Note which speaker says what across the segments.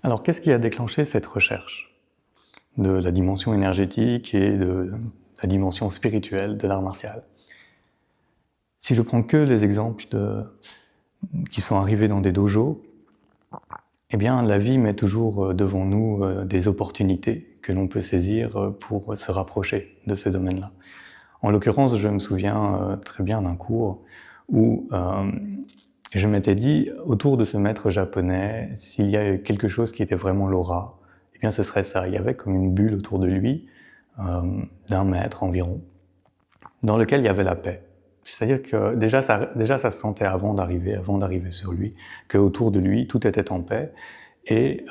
Speaker 1: Alors, qu'est-ce qui a déclenché cette recherche de la dimension énergétique et de la dimension spirituelle de l'art martial? Si je prends que les exemples qui sont arrivés dans des dojos, eh bien, la vie met toujours devant nous des opportunités que l'on peut saisir pour se rapprocher de ce domaine-là. En l'occurrence, je me souviens très bien d'un cours où je m'étais dit, autour de ce maître japonais, s'il y a quelque chose qui était vraiment l'aura, eh bien ce serait ça. Il y avait comme une bulle autour de lui, d'un mètre environ, dans lequel il y avait la paix. C'est-à-dire que déjà ça se sentait avant d'arriver sur lui, qu'autour de lui, tout était en paix. Et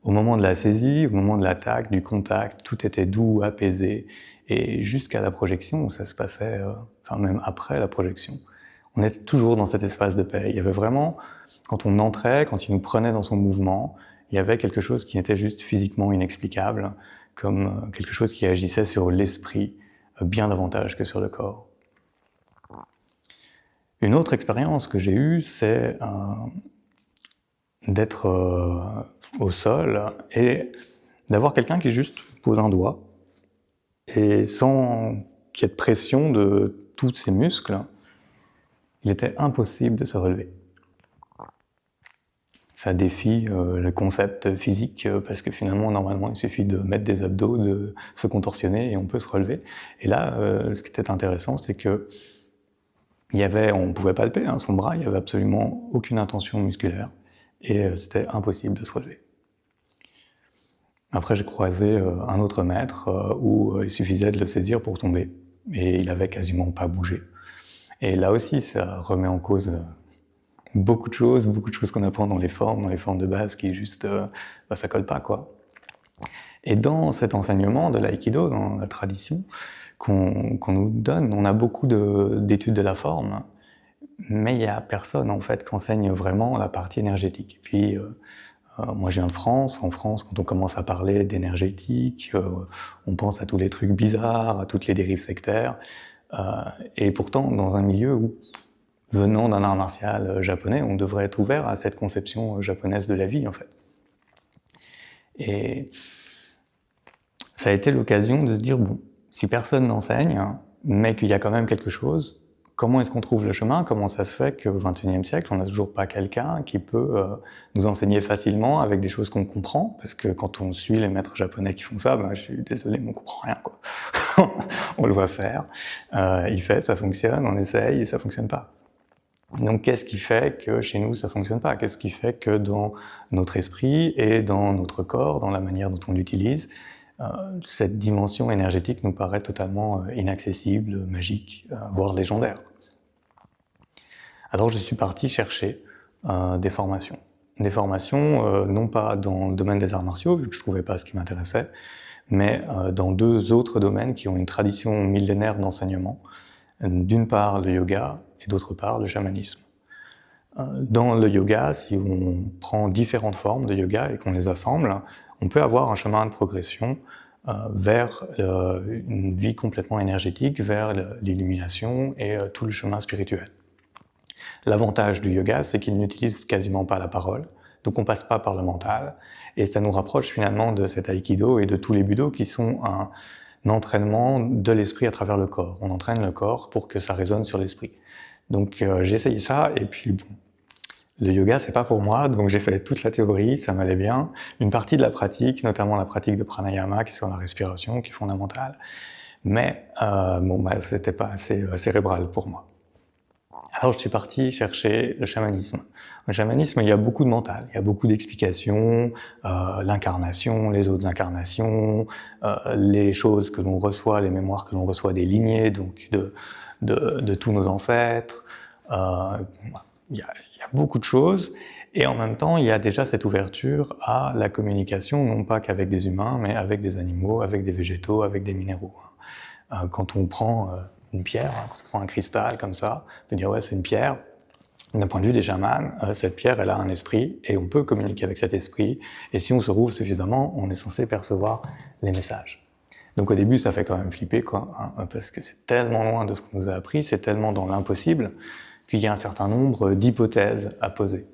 Speaker 1: au moment de la saisie, au moment de l'attaque, du contact, tout était doux, apaisé. Et jusqu'à la projection, où ça se passait, enfin même après la projection, on était toujours dans cet espace de paix. Il y avait vraiment, quand on entrait, quand il nous prenait dans son mouvement, il y avait quelque chose qui était juste physiquement inexplicable, comme quelque chose qui agissait sur l'esprit bien davantage que sur le corps. Une autre expérience que j'ai eue, c'est d'être au sol et d'avoir quelqu'un qui juste pose un doigt et sans qu'il y ait de pression de tous ses muscles, il était impossible de se relever. Ça défie le concept physique parce que finalement, normalement, il suffit de mettre des abdos, de se contorsionner et on peut se relever. Et là, ce qui était intéressant, c'est que on pouvait palper son bras, il n'y avait absolument aucune intention musculaire et c'était impossible de se relever. Après, j'ai croisé un autre maître où il suffisait de le saisir pour tomber et il avait quasiment pas bougé. Et là aussi, ça remet en cause beaucoup de choses qu'on apprend dans les formes de base qui juste, ça colle pas, quoi. Et dans cet enseignement de l'aïkido, dans la tradition qu'on nous donne, on a beaucoup d'études de la forme, mais il y a personne, en fait, qui enseigne vraiment la partie énergétique. Et puis, moi, je viens de France. En France, quand on commence à parler d'énergétique, on pense à tous les trucs bizarres, à toutes les dérives sectaires. Et pourtant, dans un milieu où, venant d'un art martial japonais, on devrait être ouvert à cette conception japonaise de la vie, en fait. Et ça a été l'occasion de se dire, bon, si personne n'enseigne, mais qu'il y a quand même quelque chose, comment est-ce qu'on trouve le chemin? Comment ça se fait qu'au XXIe siècle, on n'a toujours pas quelqu'un qui peut nous enseigner facilement avec des choses qu'on comprend? Parce que quand on suit les maîtres japonais qui font ça, je suis désolé, mais on comprend rien, quoi. On le voit faire, il fait, ça fonctionne, on essaye et ça fonctionne pas. Donc qu'est-ce qui fait que chez nous ça fonctionne pas? Qu'est-ce qui fait que dans notre esprit et dans notre corps, dans la manière dont on l'utilise, cette dimension énergétique nous paraît totalement inaccessible, magique, voire légendaire? Alors je suis parti chercher des formations. Des formations non pas dans le domaine des arts martiaux, vu que je trouvais pas ce qui m'intéressait, mais dans deux autres domaines qui ont une tradition millénaire d'enseignement. D'une part le yoga et d'autre part le chamanisme. Dans le yoga, si on prend différentes formes de yoga et qu'on les assemble, on peut avoir un chemin de progression vers une vie complètement énergétique, vers l'illumination et tout le chemin spirituel. L'avantage du yoga, c'est qu'il n'utilise quasiment pas la parole, donc on passe pas par le mental, et ça nous rapproche finalement de cet aïkido et de tous les budo qui sont un entraînement de l'esprit à travers le corps. On entraîne le corps pour que ça résonne sur l'esprit. Donc j'ai essayé ça, et puis bon, le yoga c'est pas pour moi, donc j'ai fait toute la théorie, ça m'allait bien, une partie de la pratique, notamment la pratique de pranayama qui est sur la respiration, qui est fondamentale, mais c'était pas assez cérébral pour moi. Alors je suis parti chercher le chamanisme. Le chamanisme, il y a beaucoup de mental, il y a beaucoup d'explications, l'incarnation, les autres incarnations, les choses que l'on reçoit, les mémoires que l'on reçoit des lignées, donc de tous nos ancêtres. Il y a beaucoup de choses, et en même temps, il y a déjà cette ouverture à la communication, non pas qu'avec des humains, mais avec des animaux, avec des végétaux, avec des minéraux. Quand on prend une pierre, quand on prend un cristal comme ça, on peut dire ouais c'est une pierre. D'un point de vue des chamans, cette pierre elle a un esprit et on peut communiquer avec cet esprit, et si on se rouvre suffisamment, on est censé percevoir les messages. Donc au début ça fait quand même flipper, quoi, parce que c'est tellement loin de ce qu'on nous a appris, c'est tellement dans l'impossible qu'il y a un certain nombre d'hypothèses à poser.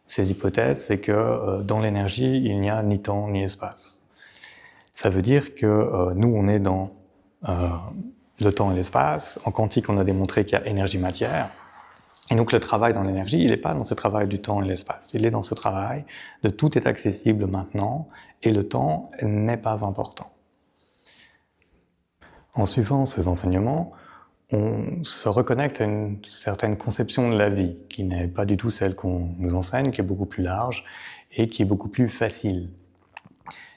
Speaker 1: ces hypothèses, c'est que dans l'énergie, il n'y a ni temps ni espace. Ça veut dire que nous, on est dans le temps et l'espace. En quantique, on a démontré qu'il y a énergie-matière. Et donc le travail dans l'énergie, il n'est pas dans ce travail du temps et l'espace. Il est dans ce travail de tout est accessible maintenant et le temps n'est pas important. En suivant ces enseignements, on se reconnecte à une certaine conception de la vie qui n'est pas du tout celle qu'on nous enseigne, qui est beaucoup plus large et qui est beaucoup plus facile.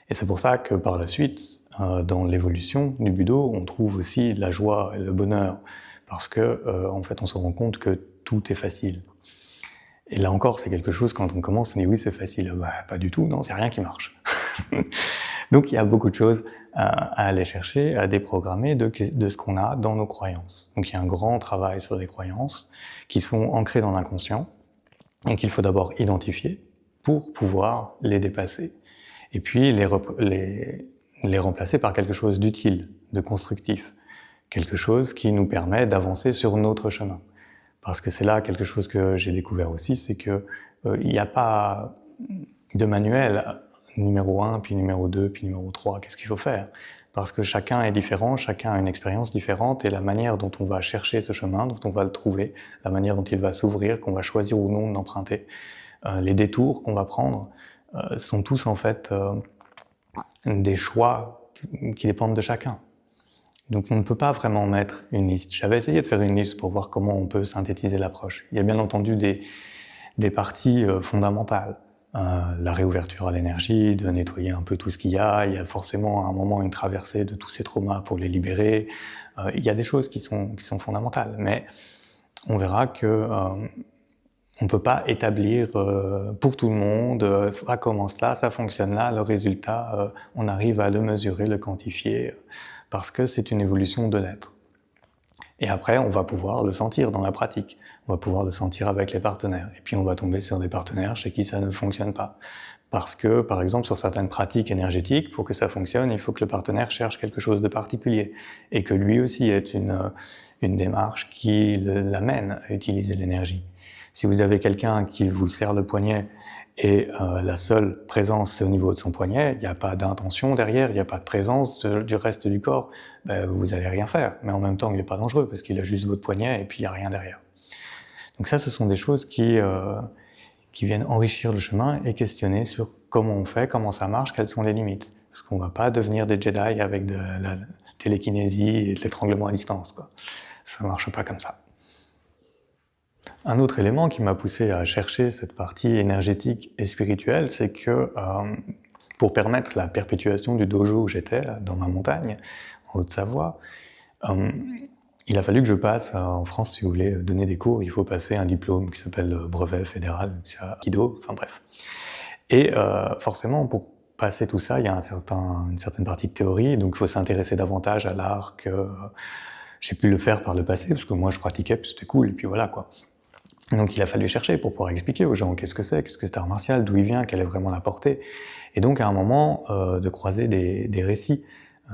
Speaker 1: Et c'est pour ça que par la suite, dans l'évolution du Budo, on trouve aussi la joie et le bonheur, parce que en fait, on se rend compte que tout est facile. Et là encore, c'est quelque chose, quand on commence, on dit oui, c'est facile. Bah, pas du tout, non, c'est rien qui marche. Donc il y a beaucoup de choses à aller chercher, à déprogrammer de ce qu'on a dans nos croyances. Donc il y a un grand travail sur les croyances qui sont ancrées dans l'inconscient et qu'il faut d'abord identifier pour pouvoir les dépasser. Et puis les remplacer par quelque chose d'utile, de constructif. Quelque chose qui nous permet d'avancer sur notre chemin. Parce que c'est là quelque chose que j'ai découvert aussi, c'est que il n'y a pas de manuel numéro 1, puis numéro 2, puis numéro 3, qu'est-ce qu'il faut faire? Parce que chacun est différent, chacun a une expérience différente, et la manière dont on va chercher ce chemin, dont on va le trouver, la manière dont il va s'ouvrir, qu'on va choisir ou non d'emprunter, les détours qu'on va prendre, sont tous en fait des choix qui dépendent de chacun. Donc on ne peut pas vraiment mettre une liste. J'avais essayé de faire une liste pour voir comment on peut synthétiser l'approche. Il y a bien entendu des parties fondamentales. La réouverture à l'énergie, de nettoyer un peu tout ce qu'il y a forcément à un moment une traversée de tous ces traumas pour les libérer. Il y a des choses qui sont fondamentales, mais on verra que on ne peut pas établir pour tout le monde, ça commence là, ça fonctionne là, le résultat, on arrive à le mesurer, le quantifier, parce que c'est une évolution de l'être. Et après, on va pouvoir le sentir dans la pratique. On va pouvoir le sentir avec les partenaires. Et puis on va tomber sur des partenaires chez qui ça ne fonctionne pas. Parce que, par exemple, sur certaines pratiques énergétiques, pour que ça fonctionne, il faut que le partenaire cherche quelque chose de particulier. Et que lui aussi ait une démarche qui l'amène à utiliser l'énergie. Si vous avez quelqu'un qui vous serre le poignet et la seule présence c'est au niveau de son poignet, il n'y a pas d'intention derrière, il n'y a pas de présence du reste du corps, ben, vous n'allez rien faire. Mais en même temps, il n'est pas dangereux parce qu'il a juste votre poignet et puis il n'y a rien derrière. Donc ça, ce sont des choses qui viennent enrichir le chemin et questionner sur comment on fait, comment ça marche, quelles sont les limites. Parce qu'on ne va pas devenir des Jedi avec de la télékinésie et de l'étranglement à distance, quoi. Ça ne marche pas comme ça. Un autre élément qui m'a poussé à chercher cette partie énergétique et spirituelle, c'est que pour permettre la perpétuation du dojo où j'étais, dans ma montagne, en Haute-Savoie, il a fallu que je passe en France, si vous voulez donner des cours, il faut passer un diplôme qui s'appelle brevet fédéral, c'est Aikido, enfin bref. Et forcément, pour passer tout ça, il y a une certaine partie de théorie, donc il faut s'intéresser davantage à l'art que j'ai pu le faire par le passé, parce que moi je pratiquais, puis c'était cool, et puis voilà quoi. Donc il a fallu chercher pour pouvoir expliquer aux gens qu'est-ce que c'est art martial, d'où il vient, quelle est vraiment la portée. Et donc à un moment, de croiser des récits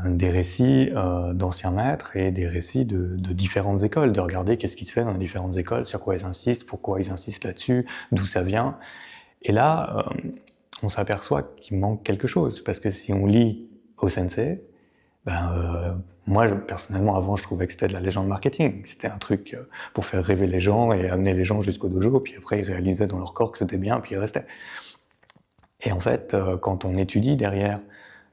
Speaker 1: d'anciens maîtres et des récits de différentes écoles, de regarder qu'est-ce qui se fait dans les différentes écoles, sur quoi ils insistent, pourquoi ils insistent là-dessus, d'où ça vient. Et là, on s'aperçoit qu'il manque quelque chose, parce que si on lit au sensei, moi, personnellement, avant, je trouvais que c'était de la légende marketing. C'était un truc pour faire rêver les gens et amener les gens jusqu'au dojo, puis après, ils réalisaient dans leur corps que c'était bien, puis ils restaient. Et en fait, quand on étudie derrière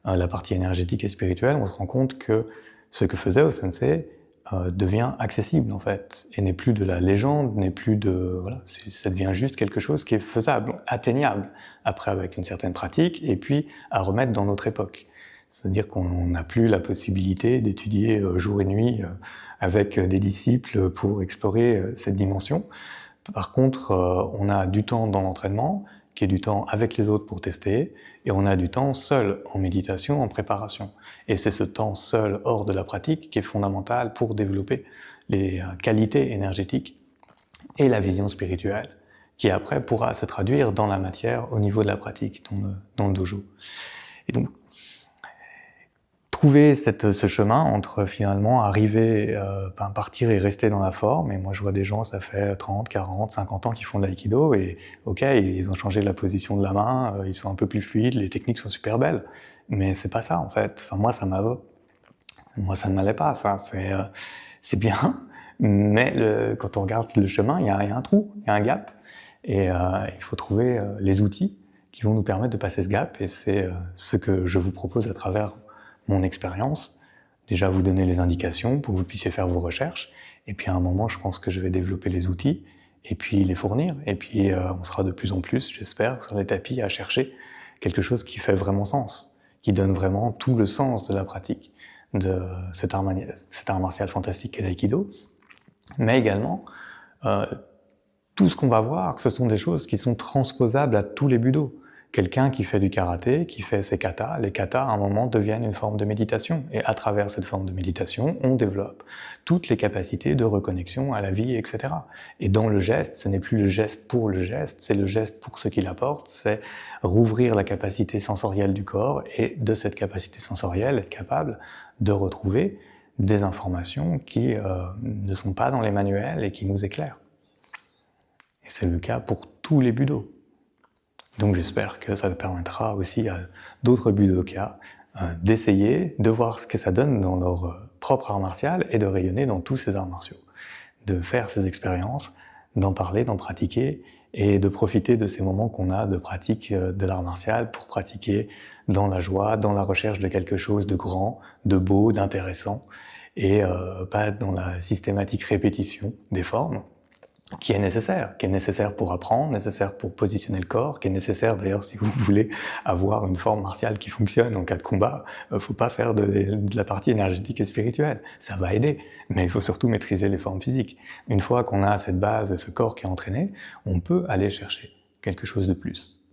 Speaker 1: la partie énergétique et spirituelle, on se rend compte que ce que faisait Osensei devient accessible, en fait, et n'est plus de la légende, n'est plus de... Voilà, ça devient juste quelque chose qui est faisable, atteignable, après avec une certaine pratique, et puis à remettre dans notre époque. C'est-à-dire qu'on n'a plus la possibilité d'étudier jour et nuit avec des disciples pour explorer cette dimension. Par contre, on a du temps dans l'entraînement, qui est du temps avec les autres pour tester, et on a du temps seul en méditation, en préparation. Et c'est ce temps seul hors de la pratique qui est fondamental pour développer les qualités énergétiques et la vision spirituelle, qui après pourra se traduire dans la matière au niveau de la pratique, dans le dojo. Et donc, trouver ce chemin entre finalement arriver, partir et rester dans la forme. Et moi je vois des gens, ça fait 30, 40, 50 ans qu'ils font de l'aïkido et ok, ils ont changé la position de la main, ils sont un peu plus fluides, les techniques sont super belles. Mais c'est pas ça en fait. Enfin, moi ça ne m'allait pas, ça. C'est bien, mais quand on regarde le chemin, il y a un trou, il y a un gap. Et il faut trouver les outils qui vont nous permettre de passer ce gap. Et c'est ce que je vous propose à travers mon expérience. Déjà vous donner les indications pour que vous puissiez faire vos recherches. Et puis à un moment, je pense que je vais développer les outils et puis les fournir. Et puis on sera de plus en plus, j'espère, sur les tapis à chercher quelque chose qui fait vraiment sens, qui donne vraiment tout le sens de la pratique de cet art martial fantastique qu'est l'aïkido. Mais également, tout ce qu'on va voir, ce sont des choses qui sont transposables à tous les budo. Quelqu'un qui fait du karaté, qui fait ses katas, les katas à un moment deviennent une forme de méditation. Et à travers cette forme de méditation, on développe toutes les capacités de reconnexion à la vie, etc. Et dans le geste, ce n'est plus le geste pour le geste, c'est le geste pour ce qu'il apporte, c'est rouvrir la capacité sensorielle du corps et de cette capacité sensorielle, être capable de retrouver des informations qui ne sont pas dans les manuels et qui nous éclairent. Et c'est le cas pour tous les budos. Donc j'espère que ça permettra aussi à d'autres budokas d'essayer, de voir ce que ça donne dans leur propre art martial et de rayonner dans tous ces arts martiaux. De faire ces expériences, d'en parler, d'en pratiquer et de profiter de ces moments qu'on a de pratique de l'art martial pour pratiquer dans la joie, dans la recherche de quelque chose de grand, de beau, d'intéressant et pas dans la systématique répétition des formes qui est nécessaire pour apprendre, nécessaire pour positionner le corps, qui est nécessaire d'ailleurs si vous voulez avoir une forme martiale qui fonctionne en cas de combat. Faut pas faire de la partie énergétique et spirituelle, ça va aider, mais il faut surtout maîtriser les formes physiques. Une fois qu'on a cette base et ce corps qui est entraîné, on peut aller chercher quelque chose de plus.